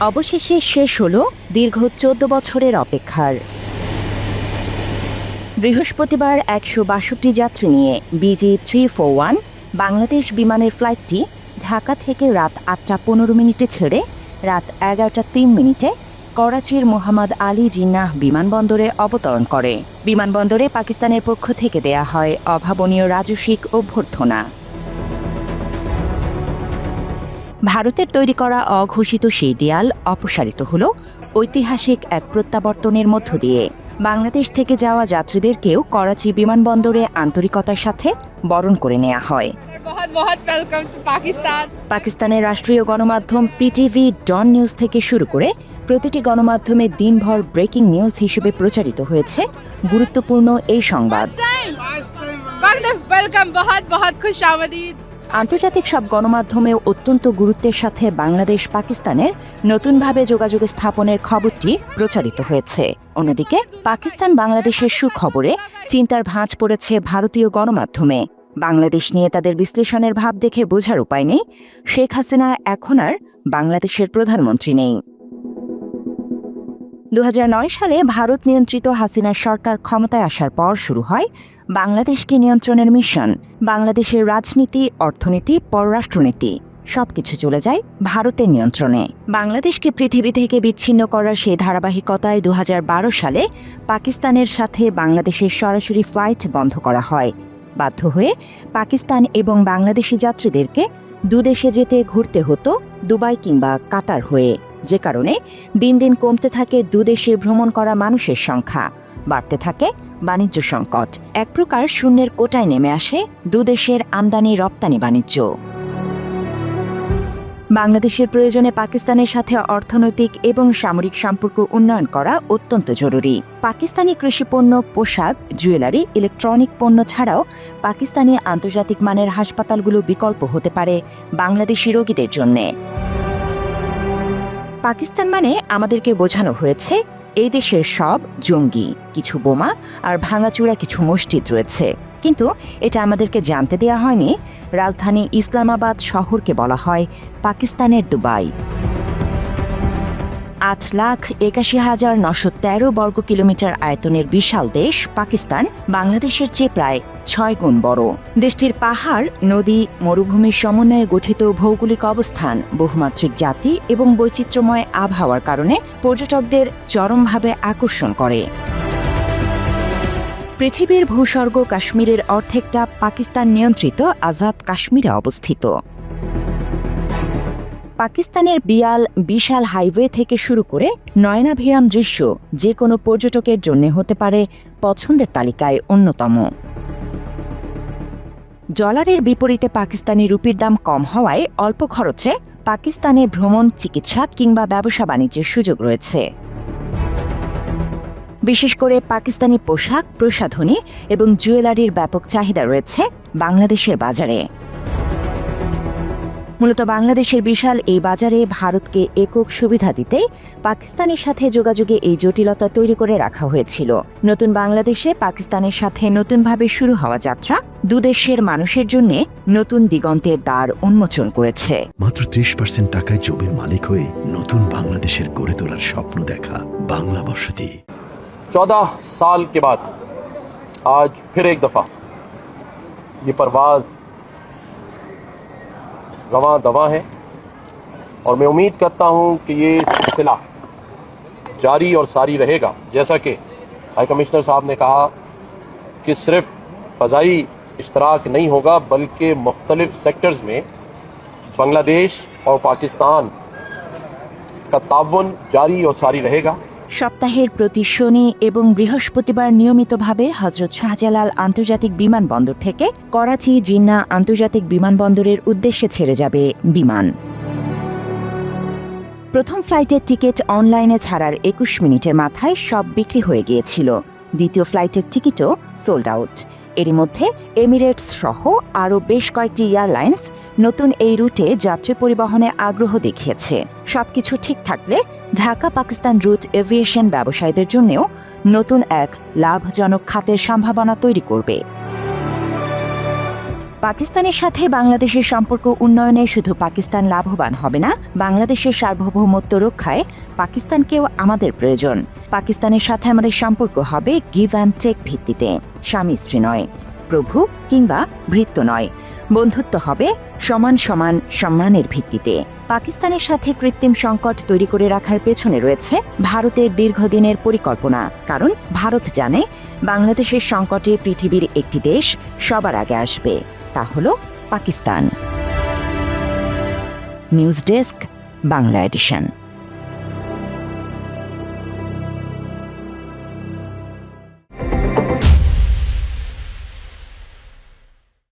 অবশেষে শেষ হলো দীর্ঘ ১৪ বছরের অপেক্ষার। বৃহস্পতিবার ১৬২ যাত্রী নিয়ে BG341 বাংলাদেশ বিমানের ফ্লাইটটি ঢাকা থেকে রাত ৮টা ১৫ মিনিটে ছেড়ে রাত ১১টা ৩ মিনিটে করাচির মোহাম্মদ আলী জিন্নাহ বিমানবন্দরে অবতরণ করে। বিমানবন্দরে পাকিস্তানের পক্ষ থেকে দেয়া হয় অভাবনীয় রাজস্বিক অভ্যর্থনা। ভারতের তৈরি করা অঘোষিত সেই দেয়াল অপসারিত হল ঐতিহাসিক এক প্রত্যাবর্তনের মধ্য দিয়ে। বাংলাদেশ থেকে যাওয়া যাত্রীদেরকেও করাচি বিমানবন্দরে আন্তরিকতার সাথে বরণ করে নেওয়া হয়। পাকিস্তানের রাষ্ট্রীয় গণমাধ্যম PTV, ডন নিউজ থেকে শুরু করে প্রতিটি গণমাধ্যমে দিনভর ব্রেকিং নিউজ হিসেবে প্রচারিত হয়েছে গুরুত্বপূর্ণ এই সংবাদ। আন্তর্জাতিক সব গণমাধ্যমেও অত্যন্ত গুরুত্বের সাথে বাংলাদেশ পাকিস্তানের নতুনভাবে যোগাযোগ স্থাপনের খবরটি প্রচারিত হয়েছে। অন্যদিকে পাকিস্তান বাংলাদেশের সুখবরে চিন্তার ভাঁজ পড়েছে ভারতীয় গণমাধ্যমে। বাংলাদেশ নিয়ে তাদের বিশ্লেষণের ভাব দেখে বোঝার উপায় নেই, শেখ হাসিনা এখন আর বাংলাদেশের প্রধানমন্ত্রী নেই। ২০০৯ সালে ভারত নিয়ন্ত্রিত হাসিনার সরকার ক্ষমতায় আসার পর শুরু হয় বাংলাদেশকে নিয়ন্ত্রণের মিশন। বাংলাদেশের রাজনীতি, অর্থনীতি, পররাষ্ট্রনীতি সবকিছু চলে যায় ভারতের নিয়ন্ত্রণে। বাংলাদেশকে পৃথিবী থেকে বিচ্ছিন্ন করার সেই ধারাবাহিকতায় ২০১২ সালে পাকিস্তানের সাথে বাংলাদেশের সরাসরি ফ্লাইট বন্ধ করা হয়। বাধ্য হয়ে পাকিস্তান এবং বাংলাদেশি যাত্রীদেরকে দুদেশে যেতে ঘুরতে হতো দুবাই কিংবা কাতার হয়ে, যে কারণে দিন দিন কমতে থাকে দুদেশে ভ্রমণ করা মানুষের সংখ্যা, বাড়তে থাকে বাণিজ্য সংকট। এক প্রকার শূন্যের কোটায় নেমে আসে দুদেশের আমদানি রপ্তানি বাণিজ্য। বাংলাদেশের প্রয়োজনে পাকিস্তানের সাথে অর্থনৈতিক এবং সামরিক সম্পর্ক উন্নয়ন করা অত্যন্ত জরুরি। পাকিস্তানি কৃষিপণ্য, পোশাক, জুয়েলারি, ইলেকট্রনিক পণ্য ছাড়াও পাকিস্তানি আন্তর্জাতিক মানের হাসপাতালগুলো বিকল্প হতে পারে বাংলাদেশি রোগীদের জন্যে। পাকিস্তান মানে আমাদেরকে বোঝানো হয়েছে এই দেশের সব জঙ্গি, কিছু বোমা আর ভাঙাচুরা কিছু মসজিদ রয়েছে। কিন্তু এটা আমাদেরকে জানতে দেয়া হয়নি রাজধানী ইসলামাবাদ শহরকে বলা হয় পাকিস্তানের দুবাই। ৮,৮১,৯১৩ বর্গ কিলোমিটার আয়তনের বিশাল দেশ পাকিস্তান বাংলাদেশের চেয়ে প্রায় ৬ গুণ বড়। দেশটির পাহাড়, নদী, মরুভূমির সমন্বয়ে গঠিত ভৌগোলিক অবস্থান, বহুমাত্রিক জাতি এবং বৈচিত্র্যময় আবহাওয়ার কারণে পর্যটকদের চরমভাবে আকর্ষণ করে। পৃথিবীর ভূস্বর্গ কাশ্মীরের অর্ধেকটা পাকিস্তান নিয়ন্ত্রিত আজাদ কাশ্মীরে অবস্থিত। পাকিস্তানের বিশাল হাইওয়ে থেকে শুরু করে নয়নাভিরাম দৃশ্য যে কোনো পর্যটকের জন্য হতে পারে পছন্দের তালিকায় অন্যতম। ডলারের বিপরীতে পাকিস্তানি রুপির দাম কম হওয়ায় অল্প খরচে পাকিস্তানে ভ্রমণ, চিকিৎসা কিংবা ব্যবসা বাণিজ্যের সুযোগ রয়েছে। বিশেষ করে পাকিস্তানি পোশাক, প্রসাধনী এবং জুয়েলারির ব্যাপক চাহিদা রয়েছে বাংলাদেশের বাজারে। মূলত বাংলাদেশের বিশাল এই বাজারে ভারতকে একক সুবিধা দিতে পাকিস্তানের সাথে যোগাযোগে এই জটিলতা তৈরি করে রাখা হয়েছিল। নতুন বাংলাদেশে পাকিস্তানের সাথে নতুনভাবে শুরু হওয়া যাত্রা দুদেশের মানুষের জন্য নতুন দিগন্তের দ্বার উন্মোচন করেছে। মাত্র ৩০% টাকায় জমির মালিক হয়ে নতুন বাংলাদেশের গড়ে তোলার স্বপ্ন দেখা বাংলা বসতি। 14 साल के बाद आज फिर एक दफ़ा ये परवाज़ रवां दवां है और मैं उम्मीद करता हूं कि ये सिलसिला जारी और सारी रहेगा। जैसा कि हाई कमिश्नर साहब ने कहा कि सिर्फ फ़ज़ाई इश्तराक नहीं होगा बल्कि मुख्तलिफ सेक्टर्स में बांग्लादेश और पाकिस्तान का ताउन जारी और सारी रहेगा। সপ্তাহের প্রতি শনি এবং বৃহস্পতিবার নিয়মিতভাবে হযরত শাহজালাল আন্তর্জাতিক বিমানবন্দর থেকে করাচি জিন্নাহ আন্তর্জাতিক বিমানবন্দরের উদ্দেশ্যে ছেড়ে যাবে বিমান। প্রথম ফ্লাইটের টিকিট অনলাইনে ছাড়ার ২১ মিনিটের মাথায় সব বিক্রি হয়ে গিয়েছিল। দ্বিতীয় ফ্লাইটের টিকিটও সোল্ড আউট। এরই মধ্যে এমিরেটস সহ আরও বেশ কয়েকটি এয়ারলাইন্স নতুন এই রুটে যাত্রী পরিবহনে আগ্রহ দেখিয়েছে। সবকিছু ঠিক থাকলে ঢাকা পাকিস্তান রুট এভিয়েশন ব্যবসায়ীদের জন্যও নতুন এক লাভজনক খাতের সম্ভাবনা তৈরি করবে। পাকিস্তানের সাথে বাংলাদেশের সম্পর্ক উন্নয়নে শুধু পাকিস্তান লাভবান হবে না, বাংলাদেশের সার্বভৌমত্ব রক্ষায় পাকিস্তানকেও আমাদের প্রয়োজন। পাকিস্তানের সাথে আমাদের সম্পর্ক হবে গিভ অ্যান্ড টেক ভিত্তিতে, স্বামী স্ত্রী নয়, প্রভু কিংবা ভৃত্য নয়। বন্ধুত্ব হবে সমান সমান সম্মানের ভিত্তিতে। পাকিস্তানের সাথে কৃত্রিম সংকট তৈরি করে রাখার পেছনে রয়েছে ভারতের দীর্ঘদিনের পরিকল্পনা। কারণ ভারত জানে বাংলাদেশের সংকটে পৃথিবীর একটি দেশ সবার আগে আসবে, তা হলো Pakistan. News desk, Bangla addition.